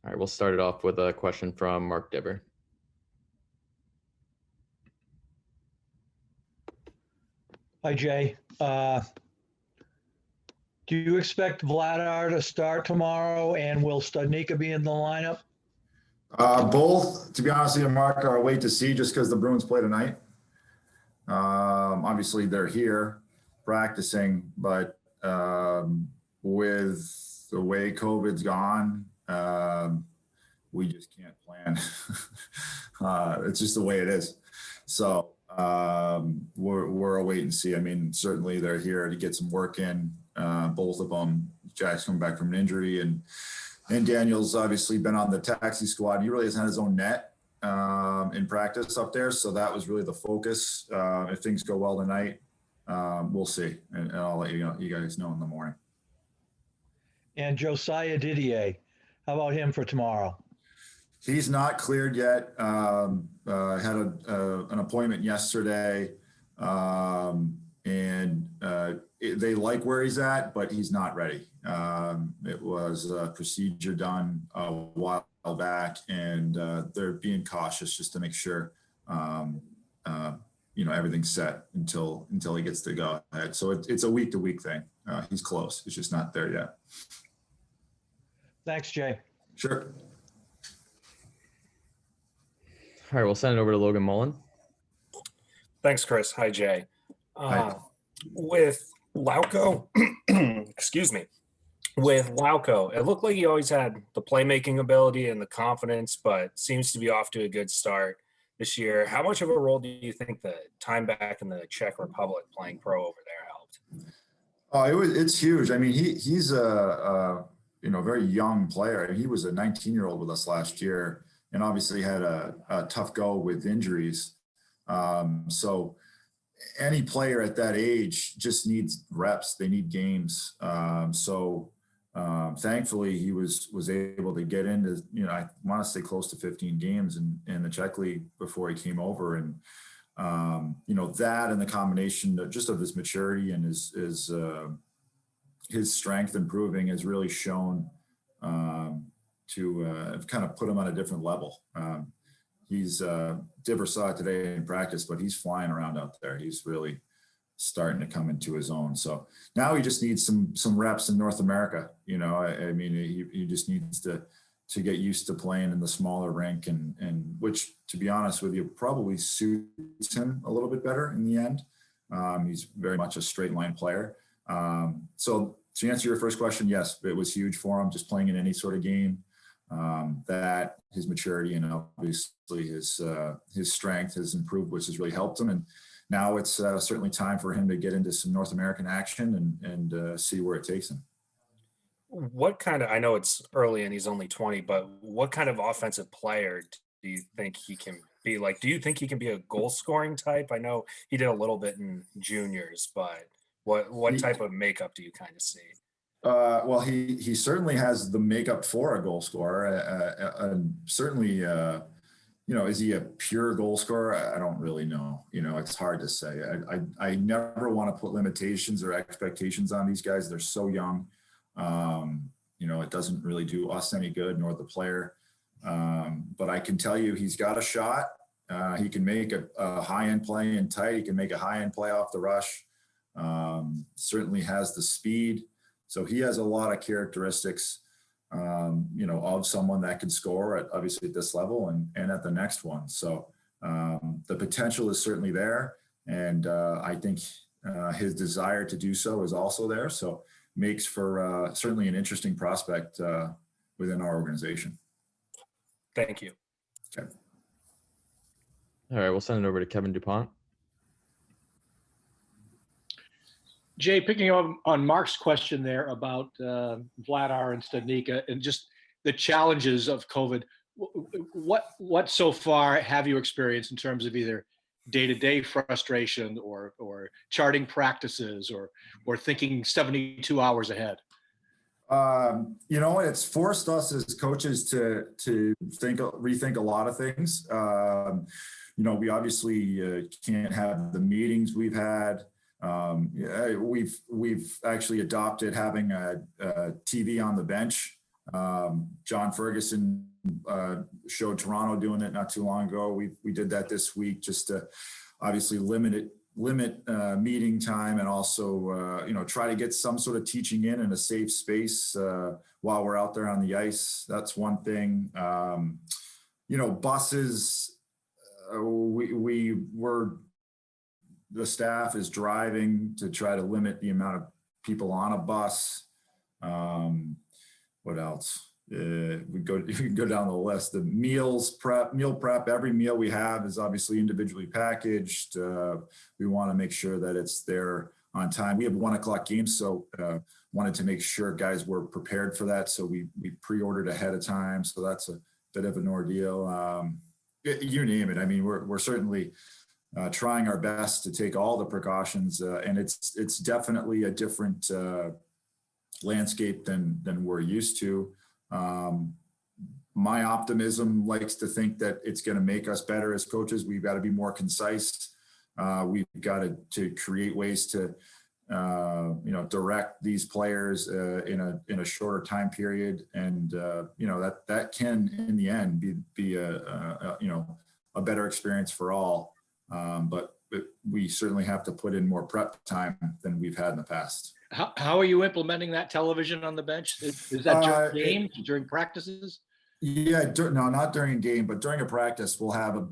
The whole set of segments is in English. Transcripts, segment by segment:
All right, we'll start it off with a question from Mark Diver. Hi, Jay. Do you expect Vladar to start tomorrow, and will Studnicka be in the lineup? Both, to be honest with you, Mark, are a wait to see just because the Bruins play tonight. Obviously, they're here practicing, but with the way COVID's gone, we just can't plan. It's just the way it is. So we're a wait and see. I mean, certainly they're here to get some work in. Both of them. Jack's coming back from an injury, and Daniel's obviously been on the taxi squad. He really hasn't had his own net in practice up there, so that was really the focus. If things go well tonight, we'll see, and I'll let you guys know in the morning. And Josiah Didier, how about him for tomorrow? He's not cleared yet. Had an appointment yesterday, and they like where he's at, but he's not ready. It was a procedure done a while back, and they're being cautious just to make sure everything's set until he gets to go ahead. So it's a week-to-week thing. He's close. He's just not there yet. Thanks, Jay. Sure. All right, we'll send it over to Logan Mullen. Thanks, Chris. Hi, Jay. Hi. With Lauko, excuse me, with Lauko, it looked like he always had the playmaking ability and the confidence, but seems to be off to a good start this year. How much of a role do you think the time back in the Czech Republic playing pro over there helped? Oh, it's huge. I mean, he's a very young player. He was a 19-year-old with us last year, and obviously had a tough go with injuries. So any player at that age just needs reps. They need games. Thankfully, he was able to get into, I want to say close to 15 games in the Czech League before he came over. And, that and the combination of his maturity and his strength improving has really shown to kind of put him on a different level. Diver saw it today in practice, but he's flying around out there. He's really starting to come into his own. So now he just needs some reps in North America. I mean, he just needs to get used to playing in the smaller rink, and which, to be honest with you, probably suits him a little bit better in the end. He's very much a straight line player. So to answer your first question, yes, it was huge for him, just playing in any sort of game. That his maturity and obviously his strength has improved, which has really helped him. And now it's certainly time for him to get into some North American action and see where it takes him. I know it's early and he's only 20, but what kind of offensive player do you think he can be? Like, do you think he can be a goal scoring type? I know he did a little bit in juniors, but what type of makeup do you kind of see? Well, he certainly has the makeup for a goal scorer. Certainly, is he a pure goal scorer? I don't really know. It's hard to say. I never want to put limitations or expectations on these guys. They're so young. It doesn't really do us any good, nor the player. But I can tell you he's got a shot. He can make a high-end play in tight. He can make a high-end play off the rush. Certainly has the speed. So he has a lot of characteristics, of someone that can score obviously at this level and at the next one. So the potential is certainly there. And I think his desire to do so is also there. So makes for certainly an interesting prospect within our organization. Thank you. Okay. All right, we'll send it over to Kevin DuPont. Jay, picking up on Mark's question there about Vladar and Studnicka and just the challenges of COVID, what so far have you experienced in terms of either day-to-day frustration or charting practices or thinking 72 hours ahead? It's forced us as coaches to rethink a lot of things. We obviously can't have the meetings we've had. We've actually adopted having a TV on the bench John Ferguson showed Toronto doing it not too long ago. We did that this week just to obviously limit meeting time, and also try to get some sort of teaching in a safe space while we're out there on the ice. That's one thing. Buses, the staff is driving to try to limit the amount of people on a bus. What else? We can go down the list. The meal prep. Every meal we have is obviously individually packaged. We want to make sure that it's there on time. We have 1 o'clock games, so wanted to make sure guys were prepared for that. So we pre-ordered ahead of time. So that's a bit of an ordeal. You name it. I mean, we're certainly trying our best to take all the precautions, and it's definitely a different landscape than we're used to. My optimism likes to think that it's going to make us better as coaches. We've got to be more concise. We've got to create ways to direct these players in a shorter time period, and that can in the end be a better experience for all. But we certainly have to put in more prep time than we've had in the past. How are you implementing that television on the bench? Is that during games, during practices? Yeah, no, not during a game, but during a practice, we'll have a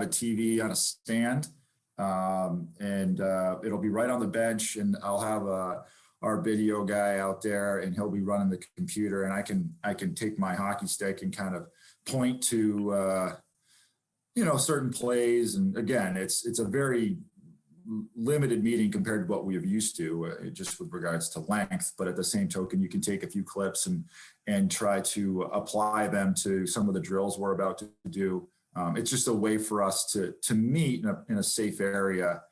TV on a stand, and it'll be right on the bench, and I'll have our video guy out there, and he'll be running the computer, and I can take my hockey stick and kind of point to certain plays. And again, it's a very limited meeting compared to what we have used to, just with regards to length. But at the same token, you can take a few clips and try to apply them to some of the drills we're about to do. It's just a way for us to meet in a safe area,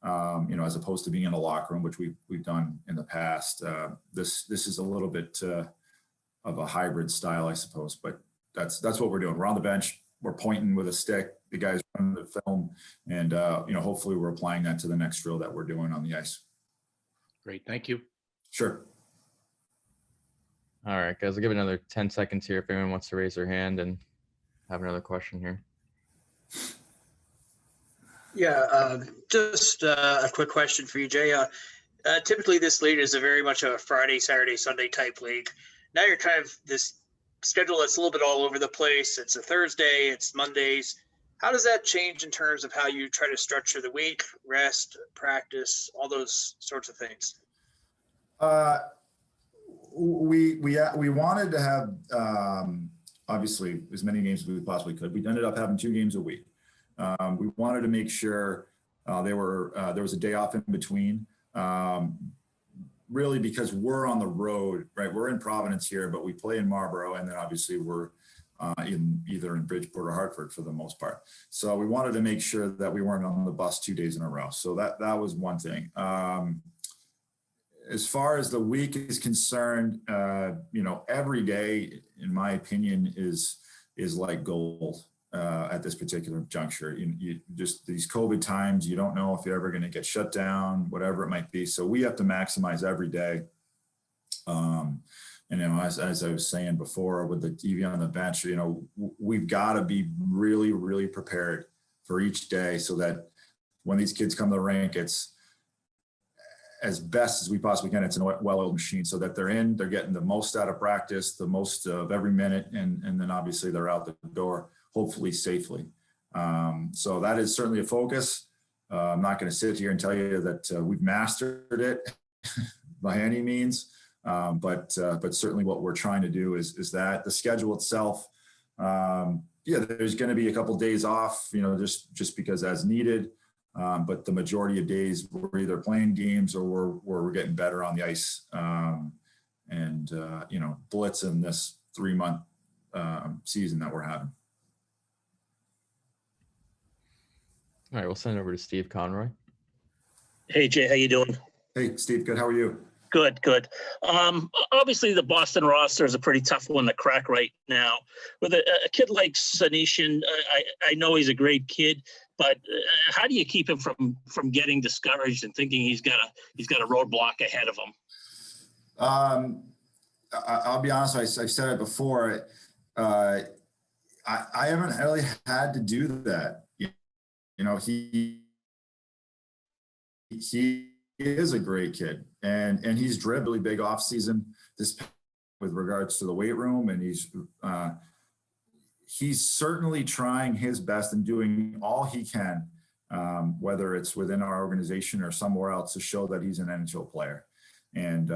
as opposed to being in a locker room, which we've done in the past. This is a little bit of a hybrid style, I suppose, but that's what we're doing. We're on the bench, we're pointing with a stick, the guys running the film, and hopefully we're applying that to the next drill that we're doing on the ice. Great, thank you. Sure. All right, guys, I'll give it another 10 seconds here if anyone wants to raise their hand and have another question here. Yeah, just a quick question for you, Jay. Typically, this league is very much a Friday, Saturday, Sunday type league. Now you're kind of this schedule that's a little bit all over the place. It's a Thursday, it's Mondays. How does that change in terms of how you try to structure the week, rest, practice, all those sorts of things? We wanted to have obviously as many games as we possibly could. We ended up having 2 games a week. We wanted to make sure there was a day off in between. Really, because we're on the road, right? We're in Providence here, but we play in Marlborough, and then obviously we're either in Bridgeport or Hartford for the most part. So we wanted to make sure that we weren't on the bus 2 days in a row. So that was one thing. As far as the week is concerned, every day, in my opinion, is like gold at this particular juncture. You just these COVID times, you don't know if you're ever going to get shut down, whatever it might be. So we have to maximize every day. And as I was saying before, with the TV on the bench, we've got to be really, really prepared for each day, so that when these kids come to the rink, it's as best as we possibly can. It's a well-oiled machine, so that they're getting the most out of practice, the most of every minute, and then obviously they're out the door, hopefully safely. So that is certainly a focus. I'm not going to sit here and tell you that we've mastered it by any means, but certainly what we're trying to do is that the schedule itself. There's going to be a couple of days off, just because as needed. But the majority of days we're either playing games or we're getting better on the ice, and blitzing this 3-month season that we're having. All right, we'll send it over to Steve Conroy. Hey, Jay, how you doing? Hey, Steve, good. How are you? Good. Obviously, the Boston roster is a pretty tough one to crack right now. With a kid like Senyshyn, I know he's a great kid, but how do you keep him from getting discouraged and thinking he's got a roadblock ahead of him? I'll be honest. I've said it before. I haven't really had to do that. You know, he is a great kid, and he's driven really big off season this with regards to the weight room, and he's certainly trying his best and doing all he can, whether it's within our organization or somewhere else, to show that he's an NHL player. And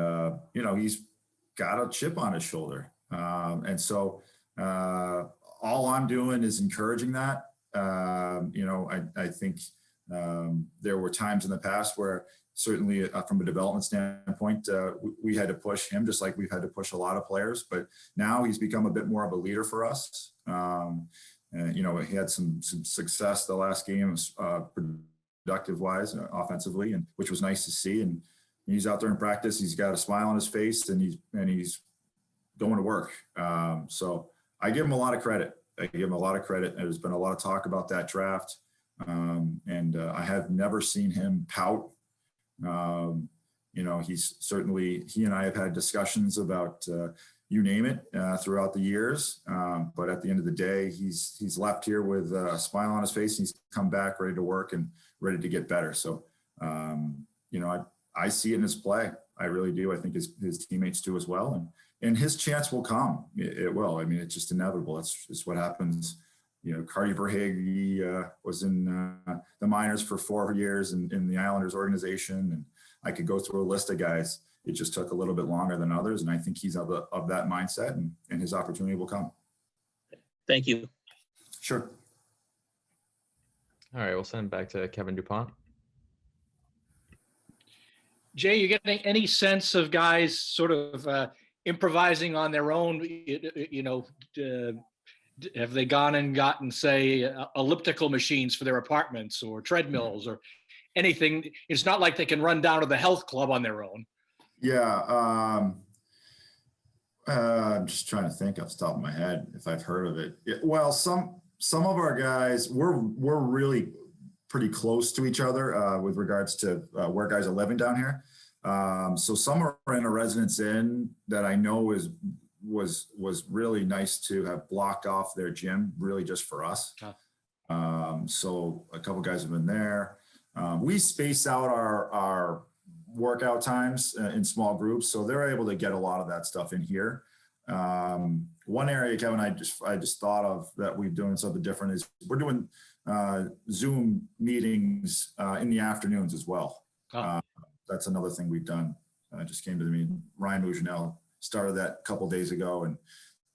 you know, he's got a chip on his shoulder, and so all I'm doing is encouraging that. You know, I think there were times in the past where certainly from a development standpoint, we had to push him just like we've had to push a lot of players, but now he's become a bit more of a leader for us. You know, he had some success the last game, productive wise, offensively, and which was nice to see. And he's out there in practice. He's got a smile on his face, and he's going to work. So I give him a lot of credit. There's been a lot of talk about that draft. And I have never seen him pout. You know, he and I have had discussions about, you name it, throughout the years. But at the end of the day, he's left here with a smile on his face, and he's come back ready to work and ready to get better. So, you know, I see it in his play. I really do. I think his teammates do as well. And his chance will come. It will. I mean, it's just inevitable. It's just what happens. You know, Cardi Verhaeghe was in the minors for 4 years in the Islanders organization. And I could go through a list of guys. It just took a little bit longer than others. And I think he's of that mindset, and his opportunity will come. Thank you. Sure. All right, we'll send it back to Kevin DuPont. Jay, you getting any sense of guys sort of improvising on their own? You know, have they gone and gotten, say, elliptical machines for their apartments or treadmills or anything? It's not like they can run down to the health club on their own. Yeah. I'm just trying to think off the top of my head if I've heard of it. Well, some of our guys, we're really pretty close to each other with regards to where guys are living down here. So some are in a residence inn that I know was really nice to have blocked off their gym really just for us. So a couple guys have been there. We space out our workout times in small groups, so they're able to get a lot of that stuff in here. One area, Kevin, I just thought of that we're doing something different is we're doing Zoom meetings in the afternoons as well. That's another thing we've done. Just came to me. Ryan Mougenel started that a couple days ago, and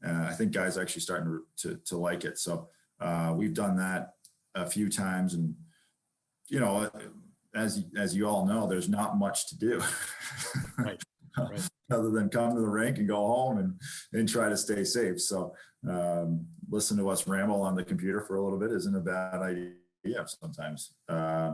I think guys are actually starting to like it. So we've done that a few times, and you know, as you all know, there's not much to do. Right. Other than come to the rink and go home and try to stay safe. So listen to us ramble on the computer for a little bit isn't a bad idea sometimes.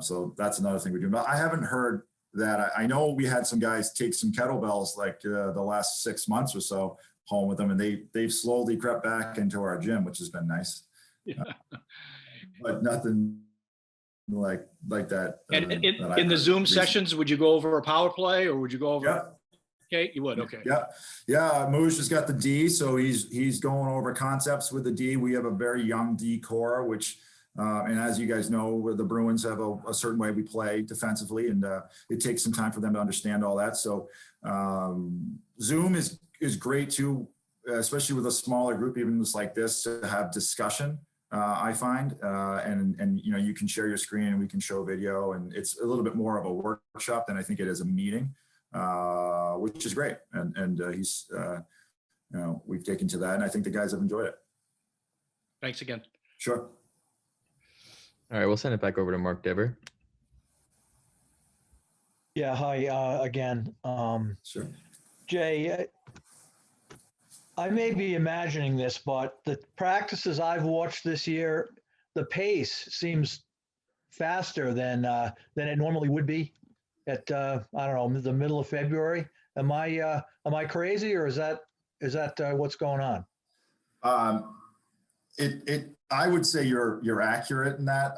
So that's another thing we do. But I haven't heard that. I know we had some guys take some kettlebells like the last 6 months or so home with them, and they've slowly crept back into our gym, which has been nice. Yeah. But nothing like that. And in the Zoom sessions, would you go over a power play, or would you go over? Yeah. Okay, you would. Okay. Yeah. Moose has got the D, so he's going over concepts with the D. We have a very young D core, which, and as you guys know, the Bruins have a certain way we play defensively, and it takes some time for them to understand all that. So Zoom is great too, especially with a smaller group, even just like this, to have discussion. I find, and you know, you can share your screen and we can show video, and it's a little bit more of a workshop than I think it is a meeting. Which is great. And he's, you know, we've taken to that, and I think the guys have enjoyed it. Thanks again. Sure. All right, we'll send it back over to Mark Dever. Yeah, hi again. Sure. Jay, I may be imagining this, but the practices I've watched this year, the pace seems faster than it normally would be at I don't know, the middle of February. Am I crazy, or is that what's going on? I would say you're accurate in that.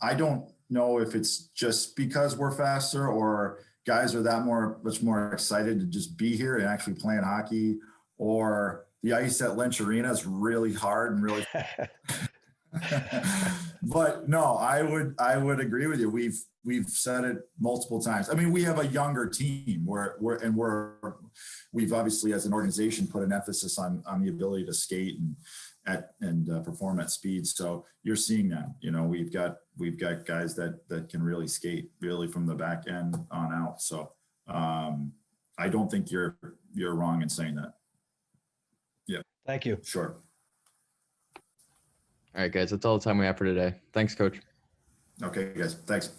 I don't know if it's just because we're faster or guys are much more excited to just be here and actually playing hockey, or the ice at Lynch Arena is really hard and really. But no, I would agree with you. We've said it multiple times. I mean, we have a younger team we've obviously as an organization put an emphasis on the ability to skate and perform at speed. So you're seeing that, we've got guys that can really skate really from the back end on out. So I don't think you're wrong in saying that. Yeah. Thank you. Sure. All right, guys, that's all the time we have for today. Thanks, Coach. Okay, guys. Thanks.